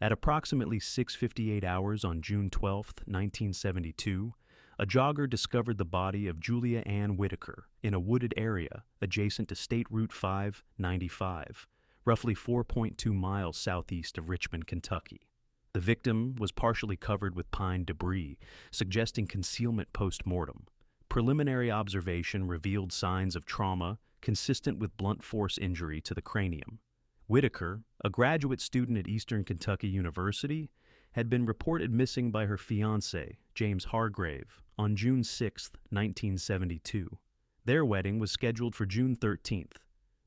At approximately 6:58 hours on June 12, 1972, a jogger discovered the body of Julia Ann Whitaker in a wooded area adjacent to State Route 595, roughly 4.2 miles southeast of Richmond, Kentucky. The victim was partially covered with pine debris, suggesting concealment post-mortem. Preliminary observation revealed signs of trauma consistent with blunt force injury to the cranium. Whitaker, a graduate student at Eastern Kentucky University, had been reported missing by her fiancé, James Hargrave, on June 6, 1972. Their wedding was scheduled for June 13th.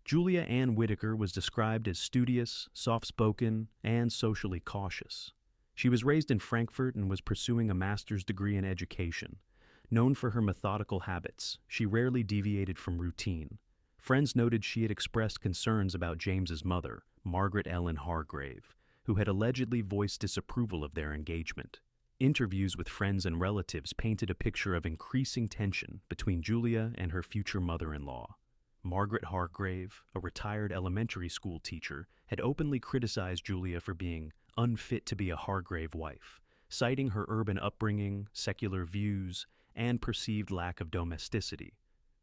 Julia Ann Whitaker was described as studious, soft-spoken, and socially cautious. She was raised in Frankfort and was pursuing a master's degree in education. Known for her methodical habits, she rarely deviated from routine. Friends noted she had expressed concerns about James's mother, Margaret Hargrave, who had allegedly voiced disapproval of their engagement. Interviews with friends and relatives painted a picture of increasing tension between Julia and her future mother-in-law. Margaret Hargrave, a retired elementary school teacher, had openly criticized Julia for being unfit to be a Hargrave wife, citing her urban upbringing, secular views, and perceived lack of domesticity.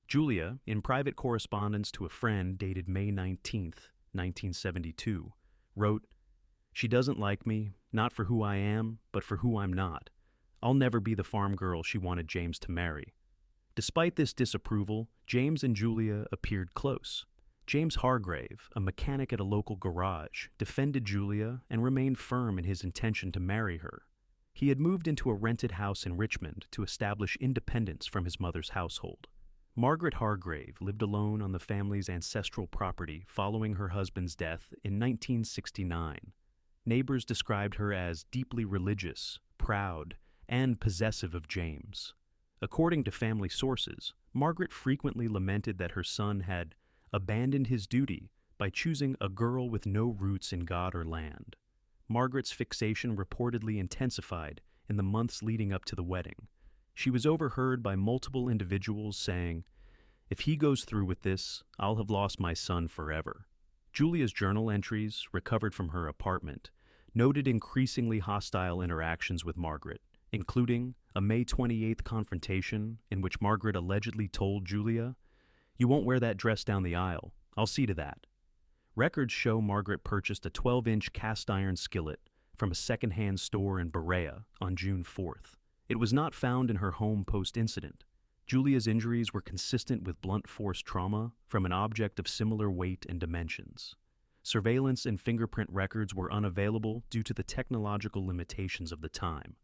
Julia, in private correspondence to a friend dated May 19, 1972, wrote, "She doesn't like me, not for who I am, but for who I'm not. I'll never be the farm girl she wanted James to marry." Despite this disapproval, James and Julia appeared close. James Hargrave, a mechanic at a local garage, defended Julia and remained firm in his intention to marry her. He had moved into a rented house in Richmond to establish independence from his mother's household. Margaret Hargrave lived alone on the family's ancestral property following her husband's death in 1969. Neighbors described her as deeply religious, proud, and possessive of James. According to family sources, Margaret frequently lamented that her son had abandoned his duty by choosing a girl with no roots in God or land. Margaret's fixation reportedly intensified in the months leading up to the wedding. She was overheard by multiple individuals saying, "If he goes through with this, I'll have lost my son forever." Julia's journal entries, recovered from her apartment, noted increasingly hostile interactions with Margaret, including a May 28th confrontation in which Margaret allegedly told Julia, "You won't wear that dress down the aisle. I'll see to that." Records show Margaret purchased a 12-inch cast-iron skillet from a second-hand store in Berea on June 4th. It was not found in her home post-incident. Julia's injuries were consistent with blunt force trauma from an object of similar weight and dimensions. Surveillance and fingerprint records were unavailable due to the technological limitations of the time,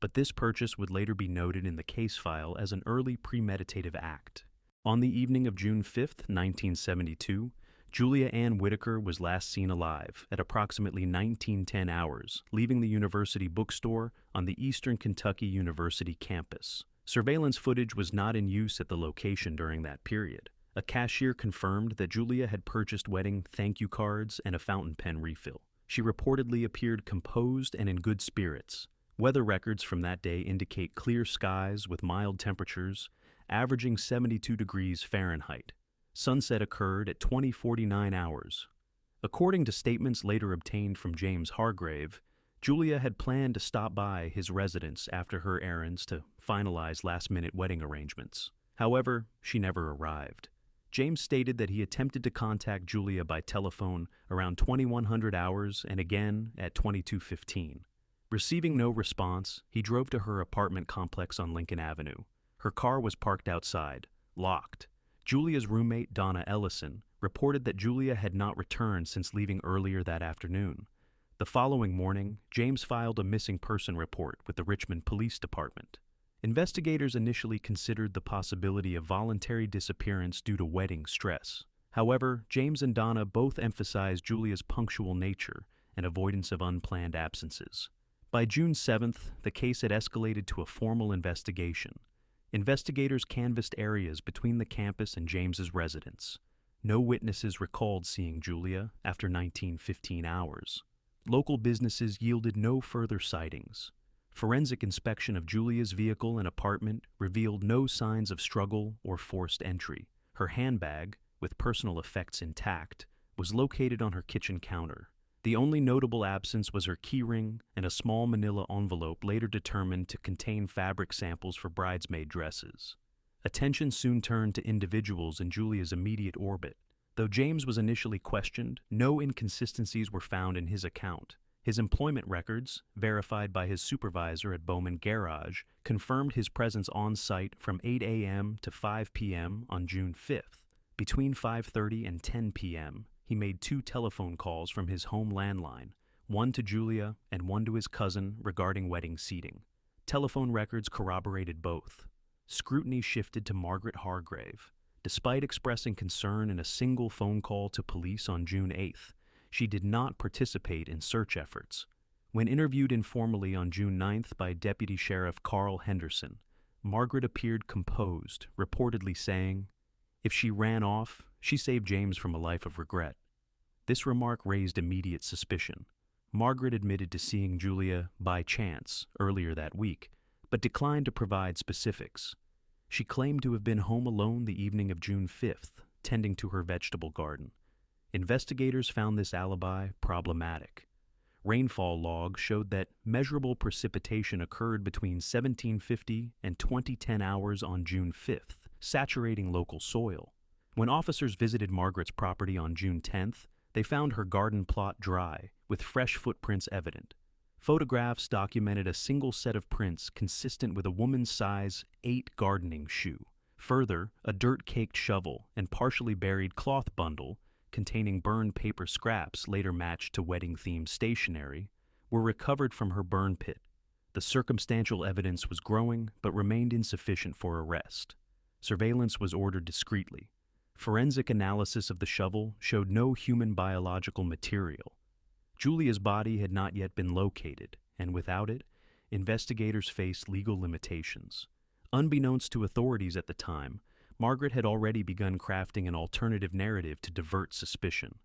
but this purchase would later be noted in the case file as an early premeditative act. On the evening of June 5, 1972, Julia Ann Whitaker was last seen alive at approximately 1910 hours, leaving the university bookstore on the Eastern Kentucky University campus. Surveillance footage was not in use at the location during that period. A cashier confirmed that Julia had purchased wedding thank you cards and a fountain pen refill. She reportedly appeared composed and in good spirits. Weather records from that day indicate clear skies with mild temperatures, averaging 72 degrees Fahrenheit. Sunset occurred at 20:49 hours. According to statements later obtained from James Hargrave, Julia had planned to stop by his residence after her errands to finalize last-minute wedding arrangements. However, she never arrived. James stated that he attempted to contact Julia by telephone around 2100 hours and again at 22:15. Receiving no response, he drove to her apartment complex on Lincoln Avenue. Her car was parked outside, locked. Julia's roommate, Donna Ellison, reported that Julia had not returned since leaving earlier that afternoon. The following morning, James filed a missing person report with the Richmond Police Department. Investigators initially considered the possibility of voluntary disappearance due to wedding stress. However, James and Donna both emphasized Julia's punctual nature and avoidance of unplanned absences. By June 7th, the case had escalated to a formal investigation. Investigators canvassed areas between the campus and James's residence. No witnesses recalled seeing Julia after 19:15 hours. Local businesses yielded no further sightings. Forensic inspection of Julia's vehicle and apartment revealed no signs of struggle or forced entry. Her handbag, with personal effects intact, was located on her kitchen counter. The only notable absence was her keyring and a small manila envelope later determined to contain fabric samples for bridesmaid dresses. Attention soon turned to individuals in Julia's immediate orbit. Though James was initially questioned, no inconsistencies were found in his account. His employment records, verified by his supervisor at Bowman Garage, confirmed his presence on site from 8 a.m. to 5 p.m. on June 5th. Between 5:30 and 10 p.m., he made 2 telephone calls from his home landline, one to Julia and one to his cousin regarding wedding seating. Telephone records corroborated both. Scrutiny shifted to Margaret Hargrave. Despite expressing concern in a single phone call to police on June 8th, she did not participate in search efforts. When interviewed informally on June 9th by Deputy Sheriff Carl Henderson, Margaret appeared composed, reportedly saying, "If she ran off, she saved James from a life of regret." This remark raised immediate suspicion. Margaret admitted to seeing Julia by chance earlier that week, but declined to provide specifics. She claimed to have been home alone the evening of June 5th, tending to her vegetable garden. Investigators found this alibi problematic. Rainfall logs showed that measurable precipitation occurred between 1750 and 2010 hours on June 5th, saturating local soil. When officers visited Margaret's property on June 10th, they found her garden plot dry, with fresh footprints evident. Photographs documented a single set of prints consistent with a woman's size 8 gardening shoe. Further, a dirt-caked shovel and partially buried cloth bundle containing burned paper scraps later matched to wedding-themed stationery were recovered from her burn pit. The circumstantial evidence was growing but remained insufficient for arrest. Surveillance was ordered discreetly. Forensic analysis of the shovel showed no human biological material. Julia's body had not yet been located, and without it, investigators faced legal limitations. Unbeknownst to authorities at the time, Margaret had already begun crafting an alternative narrative to divert suspicion.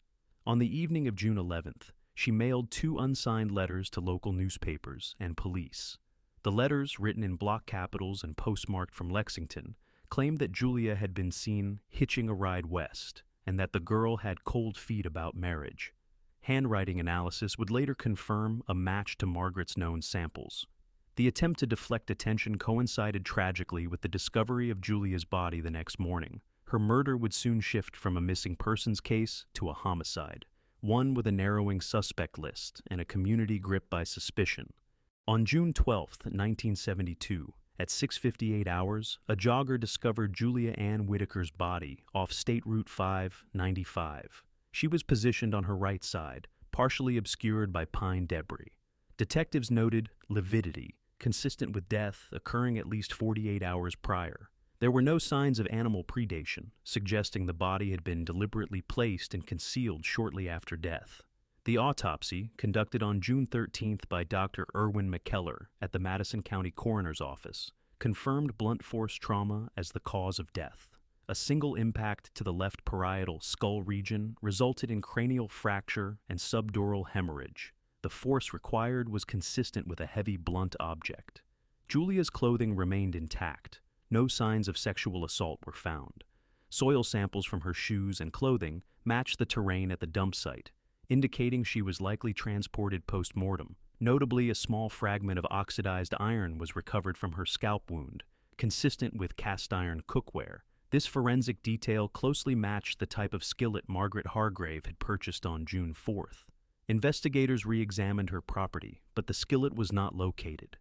On the evening of June 11th, she mailed 2 unsigned letters to local newspapers and police. The letters, written in block capitals and postmarked from Lexington, claimed that Julia had been seen hitching a ride west, and that the girl had cold feet about marriage. Handwriting analysis would later confirm a match to Margaret's known samples. The attempt to deflect attention coincided tragically with the discovery of Julia's body the next morning. Her murder would soon shift from a missing persons case to a homicide, one with a narrowing suspect list and a community gripped by suspicion. On June 12, 1972, at 6:58 hours, a jogger discovered Julia Ann Whitaker's body off State Route 595. She was positioned on her right side, partially obscured by pine debris. Detectives noted lividity, consistent with death occurring at least 48 hours prior. There were no signs of animal predation, suggesting the body had been deliberately placed and concealed shortly after death. The autopsy, conducted on June 13th by Dr. Erwin McKellar at the Madison County Coroner's Office, confirmed blunt force trauma as the cause of death. A single impact to the left parietal skull region resulted in cranial fracture and subdural hemorrhage. The force required was consistent with a heavy blunt object. Julia's clothing remained intact. No signs of sexual assault were found. Soil samples from her shoes and clothing matched the terrain at the dump site, indicating she was likely transported post-mortem. Notably, a small fragment of oxidized iron was recovered from her scalp wound, consistent with cast-iron cookware. This forensic detail closely matched the type of skillet Margaret Hargrave had purchased on June 4th. Investigators re-examined her property, but the skillet was not located.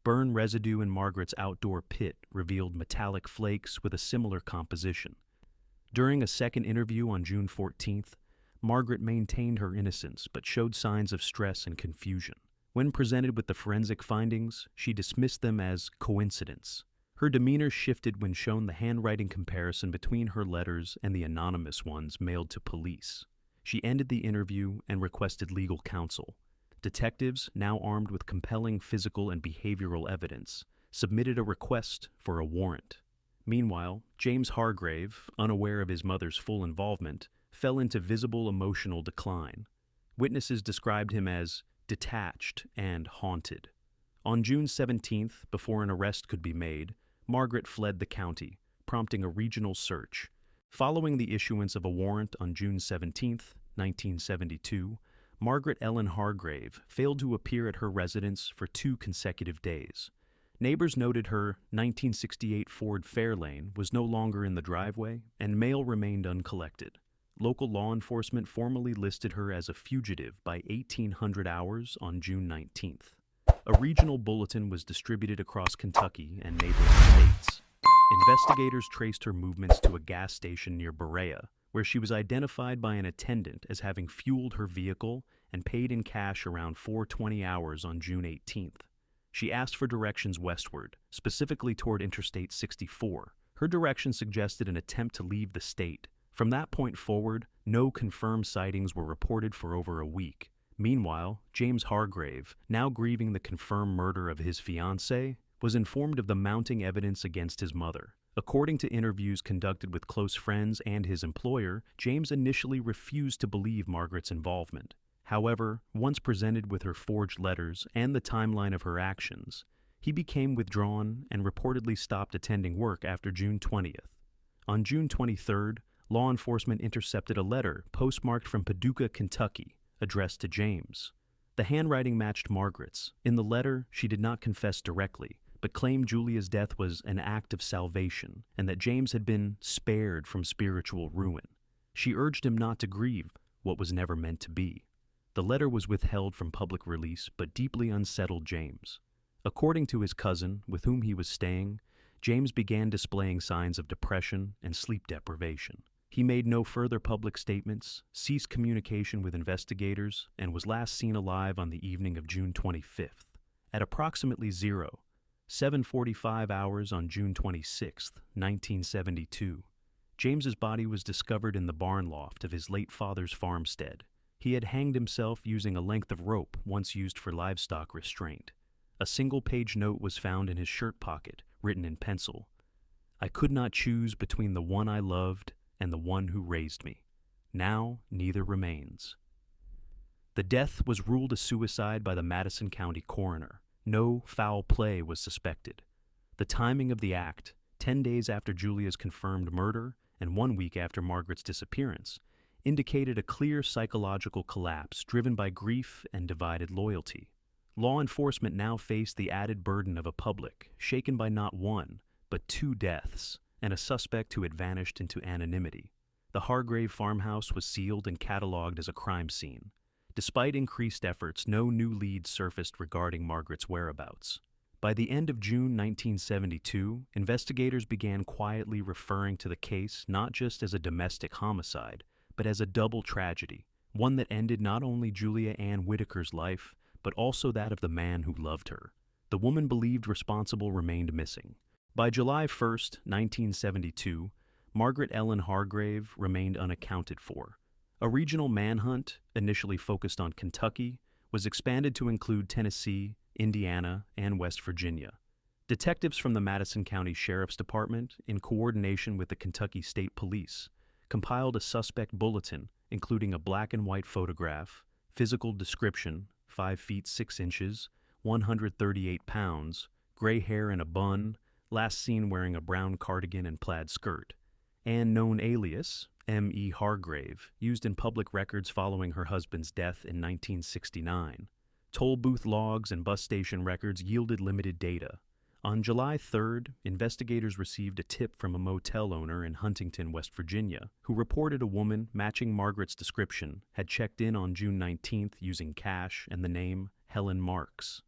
Burn residue in Margaret's outdoor pit revealed metallic flakes with a similar composition. During a second interview on June 14th, Margaret maintained her innocence but showed signs of stress and confusion. When presented with the forensic findings, she dismissed them as coincidence. Her demeanor shifted when shown the handwriting comparison between her letters and the anonymous ones mailed to police. She ended the interview and requested legal counsel. Detectives, now armed with compelling physical and behavioral evidence, submitted a request for a warrant. Meanwhile, James Hargrave, unaware of his mother's full involvement, fell into visible emotional decline. Witnesses described him as detached and haunted. On June 17th, before an arrest could be made, Margaret fled the county, prompting a regional search. Following the issuance of a warrant on June 17, 1972, Margaret Ellen Hargrave failed to appear at her residence for 2 consecutive days. Neighbors noted her 1968 Ford Fairlane was no longer in the driveway, and mail remained uncollected. Local law enforcement formally listed her as a fugitive by 1800 hours on June 19th. A regional bulletin was distributed across Kentucky and neighboring states. Investigators traced her movements to a gas station near Berea, where she was identified by an attendant as having fueled her vehicle and paid in cash around 4:20 hours on June 18th. She asked for directions westward, specifically toward Interstate 64. Her direction suggested an attempt to leave the state. From that point forward, no confirmed sightings were reported for over a week. Meanwhile, James Hargrave, now grieving the confirmed murder of his fiancé, was informed of the mounting evidence against his mother. According to interviews conducted with close friends and his employer, James initially refused to believe Margaret's involvement. However, once presented with her forged letters and the timeline of her actions, he became withdrawn and reportedly stopped attending work after June 20th. On June 23rd, law enforcement intercepted a letter postmarked from Paducah, Kentucky, addressed to James. The handwriting matched Margaret's. In the letter, she did not confess directly, but claimed Julia's death was an act of salvation and that James had been spared from spiritual ruin. She urged him not to grieve what was never meant to be. The letter was withheld from public release, but deeply unsettled James. According to his cousin, with whom he was staying, James began displaying signs of depression and sleep deprivation. He made no further public statements, ceased communication with investigators, and was last seen alive on the evening of June 25th. At approximately 7:45 hours on June 26th, 1972, James's body was discovered in the barn loft of his late father's farmstead. He had hanged himself using a length of rope once used for livestock restraint. A single-page note was found in his shirt pocket, written in pencil. "I could not choose between the one I loved and the one who raised me. Now neither remains." The death was ruled a suicide by the Madison County coroner. No foul play was suspected. The timing of the act, 10 days after Julia's confirmed murder and 1 week after Margaret's disappearance, indicated a clear psychological collapse driven by grief and divided loyalty. Law enforcement now faced the added burden of a public shaken by not 1, but 2 deaths, and a suspect who had vanished into anonymity. The Hargrave farmhouse was sealed and cataloged as a crime scene. Despite increased efforts, no new leads surfaced regarding Margaret's whereabouts. By the end of June 1972, investigators began quietly referring to the case not just as a domestic homicide, but as a double tragedy, one that ended not only Julia Ann Whitaker's life, but also that of the man who loved her. The woman believed responsible remained missing. By July 1st, 1972, Margaret Ellen Hargrave remained unaccounted for. A regional manhunt, initially focused on Kentucky, was expanded to include Tennessee, Indiana, and West Virginia. Detectives from the Madison County Sheriff's Department, in coordination with the Kentucky State Police, compiled a suspect bulletin including a black and white photograph, physical description, 5 feet 6 inches, 138 pounds, gray hair in a bun, last seen wearing a brown cardigan and plaid skirt, and known alias, M.E. Hargrave, used in public records following her husband's death in 1969. Toll booth logs and bus station records yielded limited data. On July 3rd, investigators received a tip from a motel owner in Huntington, West Virginia, who reported a woman matching Margaret's description had checked in on June 19th using cash and the name Helen Marks.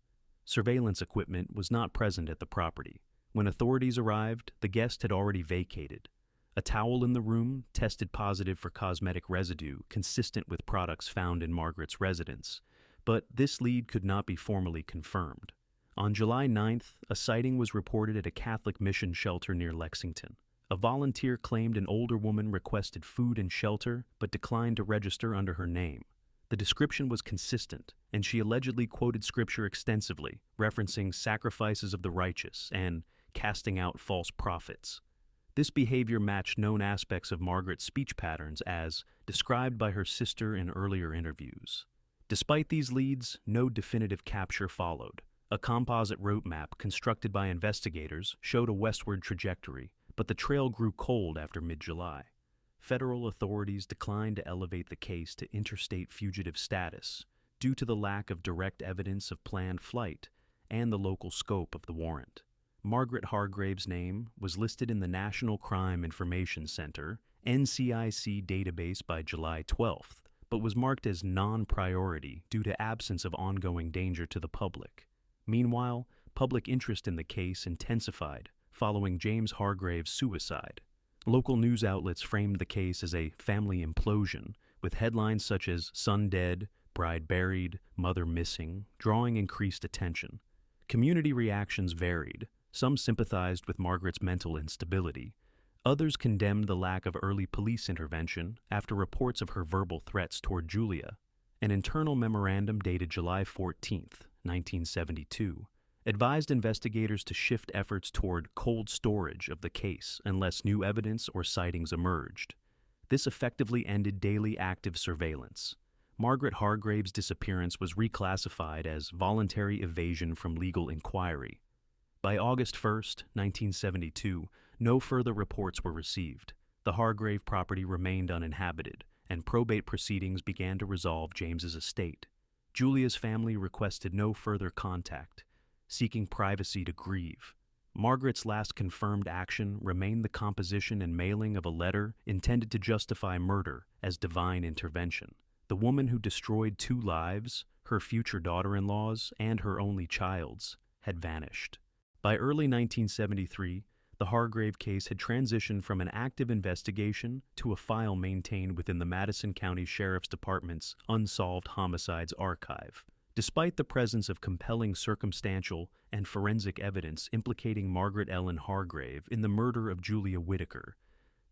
Surveillance equipment was not present at the property. When authorities arrived, the guest had already vacated. A towel in the room tested positive for cosmetic residue consistent with products found in Margaret's residence, but this lead could not be formally confirmed. On July 9th, a sighting was reported at a Catholic mission shelter near Lexington. A volunteer claimed an older woman requested food and shelter but declined to register under her name. The description was consistent, and she allegedly quoted scripture extensively, referencing sacrifices of the righteous and casting out false prophets. This behavior matched known aspects of Margaret's speech patterns as described by her sister in earlier interviews. Despite these leads, no definitive capture followed. A composite route map constructed by investigators showed a westward trajectory, but the trail grew cold after mid-July. federal authorities declined to elevate the case to interstate fugitive status due to the lack of direct evidence of planned flight and the local scope of the warrant. Margaret Hargrave's name was listed in the National Crime Information Center (NCIC) database by July 12th, but was marked as non-priority due to absence of ongoing danger to the public. Meanwhile, public interest in the case intensified following James Hargrave's suicide. Local news outlets framed the case as a family implosion, with headlines such as "Son Dead," "Bride Buried," "Mother Missing," drawing increased attention. Community reactions varied. Some sympathized with Margaret's mental instability. Others condemned the lack of early police intervention after reports of her verbal threats toward Julia. An internal memorandum dated July 14, 1972, advised investigators to shift efforts toward cold storage of the case unless new evidence or sightings emerged. This effectively ended daily active surveillance. Margaret Hargrave's disappearance was reclassified as voluntary evasion from legal inquiry. By August 1, 1972, no further reports were received. The Hargrave property remained uninhabited, and probate proceedings began to resolve James's estate. Julia's family requested no further contact, seeking privacy to grieve. Margaret's last confirmed action remained the composition and mailing of a letter intended to justify murder as divine intervention. The woman who destroyed 2 lives, her future daughter-in-law's and her only child's, had vanished. By early 1973, the Hargrave case had transitioned from an active investigation to a file maintained within the Madison County Sheriff's Department's Unsolved Homicides Archive. Despite the presence of compelling circumstantial and forensic evidence implicating Margaret Ellen Hargrave in the murder of Julia Whitaker,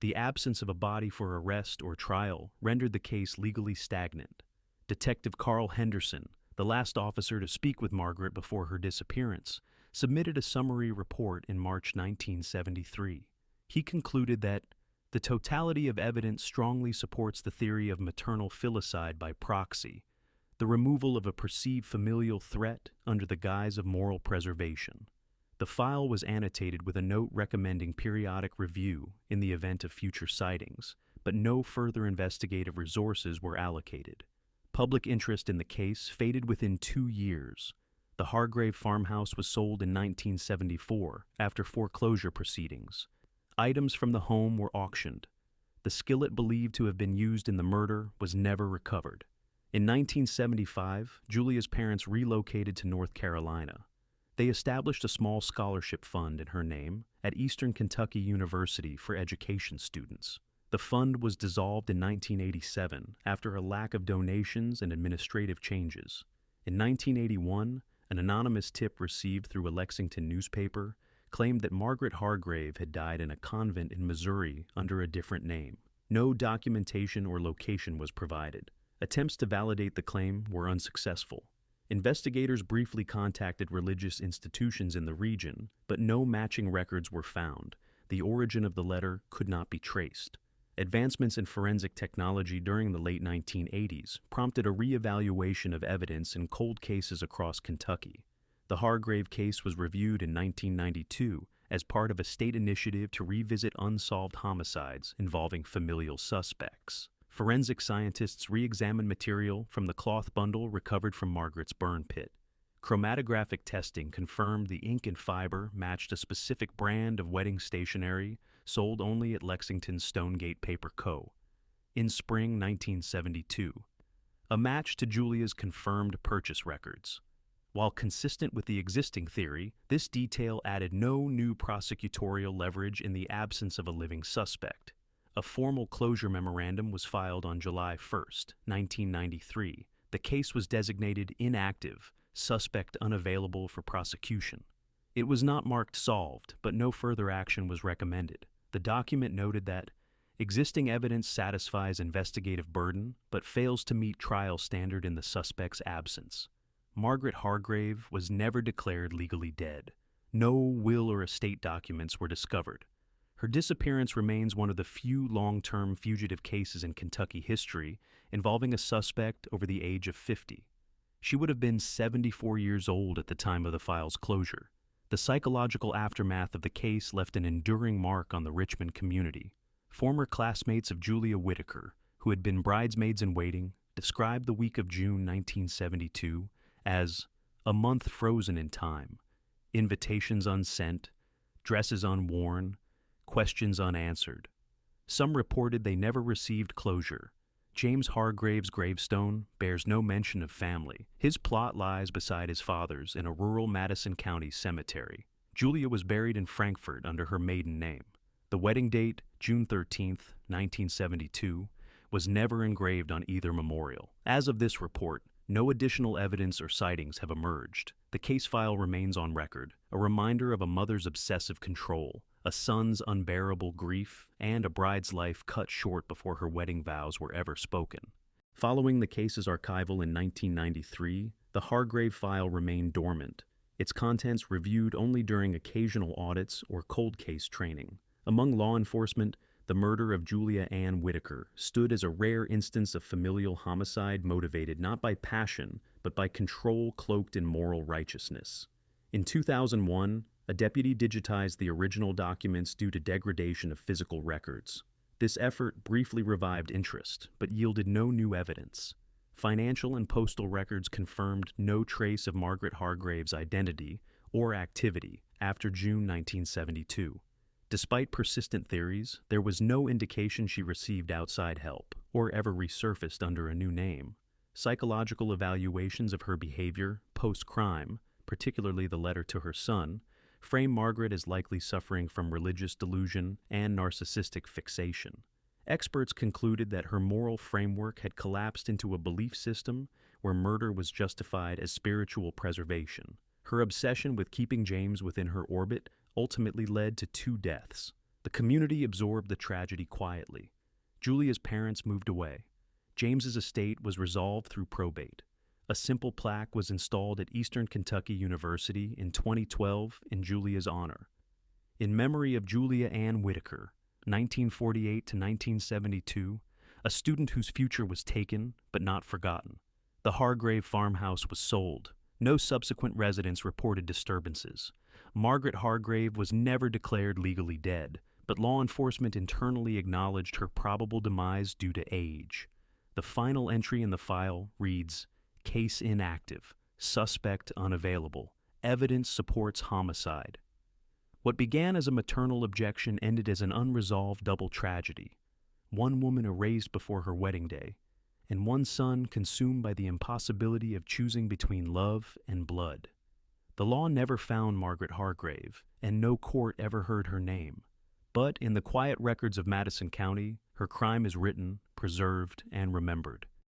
the absence of a body for arrest or trial rendered the case legally stagnant. Detective Carl Henderson, the last officer to speak with Margaret before her disappearance, submitted a summary report in March 1973. He concluded that the totality of evidence strongly supports the theory of maternal filicide by proxy, the removal of a perceived familial threat under the guise of moral preservation. The file was annotated with a note recommending periodic review in the event of future sightings, but no further investigative resources were allocated. Public interest in the case faded within 2 years. The Hargrave farmhouse was sold in 1974 after foreclosure proceedings. Items from the home were auctioned. The skillet believed to have been used in the murder was never recovered. In 1975, Julia's parents relocated to North Carolina. They established a small scholarship fund in her name at Eastern Kentucky University for education students. The fund was dissolved in 1987 after a lack of donations and administrative changes. In 1981, an anonymous tip received through a Lexington newspaper claimed that Margaret Hargrave had died in a convent in Missouri under a different name. No documentation or location was provided. Attempts to validate the claim were unsuccessful. Investigators briefly contacted religious institutions in the region, but no matching records were found. The origin of the letter could not be traced. Advancements in forensic technology during the late 1980s prompted a reevaluation of evidence in cold cases across Kentucky. The Hargrave case was reviewed in 1992 as part of a state initiative to revisit unsolved homicides involving familial suspects. Forensic scientists re-examined material from the cloth bundle recovered from Margaret's burn pit. Chromatographic testing confirmed the ink and fiber matched a specific brand of wedding stationery sold only at Lexington's Stonegate Paper Co. In spring 1972, a match to Julia's confirmed purchase records. While consistent with the existing theory, this detail added no new prosecutorial leverage in the absence of a living suspect. A formal closure memorandum was filed on July 1, 1993. The case was designated inactive, suspect unavailable for prosecution. It was not marked solved, but no further action was recommended. The document noted that existing evidence satisfies investigative burden, but fails to meet trial standard in the suspect's absence. Margaret Hargrave was never declared legally dead. No will or estate documents were discovered. Her disappearance remains one of the few long-term fugitive cases in Kentucky history involving a suspect over the age of 50. She would have been 74 years old at the time of the file's closure. The psychological aftermath of the case left an enduring mark on the Richmond community. Former classmates of Julia Whitaker, who had been bridesmaids-in-waiting, described the week of June 1972 as a month frozen in time, invitations unsent, dresses unworn, questions unanswered. Some reported they never received closure. James Hargrave's gravestone bears no mention of family. His plot lies beside his father's in a rural Madison County cemetery. Julia was buried in Frankfort under her maiden name. The wedding date, June 13, 1972, was never engraved on either memorial. As of this report, no additional evidence or sightings have emerged. The case file remains on record, a reminder of a mother's obsessive control, a son's unbearable grief, and a bride's life cut short before her wedding vows were ever spoken. Following the case's archival in 1993, the Hargrave file remained dormant, its contents reviewed only during occasional audits or cold case training. Among law enforcement, the murder of Julia Ann Whitaker stood as a rare instance of familial homicide motivated not by passion, but by control cloaked in moral righteousness. In 2001, a deputy digitized the original documents due to degradation of physical records. This effort briefly revived interest, but yielded no new evidence. Financial and postal records confirmed no trace of Margaret Hargrave's identity or activity after June 1972. Despite persistent theories, there was no indication she received outside help or ever resurfaced under a new name. Psychological evaluations of her behavior post-crime, particularly the letter to her son, frame Margaret as likely suffering from religious delusion and narcissistic fixation. Experts concluded that her moral framework had collapsed into a belief system where murder was justified as spiritual preservation. Her obsession with keeping James within her orbit ultimately led to 2 deaths. The community absorbed the tragedy quietly. Julia's parents moved away. James's estate was resolved through probate. A simple plaque was installed at Eastern Kentucky University in 2012 in Julia's honor. In memory of Julia Ann Whitaker, 1948 to 1972, a student whose future was taken but not forgotten. The Hargrave farmhouse was sold. No subsequent residents reported disturbances. Margaret Hargrave was never declared legally dead, but law enforcement internally acknowledged her probable demise due to age. The final entry in the file reads, "Case inactive, suspect unavailable, evidence supports homicide." What began as a maternal objection ended as an unresolved double tragedy. One woman erased before her wedding day, and one son consumed by the impossibility of choosing between love and blood. The law never found Margaret Hargrave, and no court ever heard her name. But in the quiet records of Madison County, her crime is written, preserved, and remembered.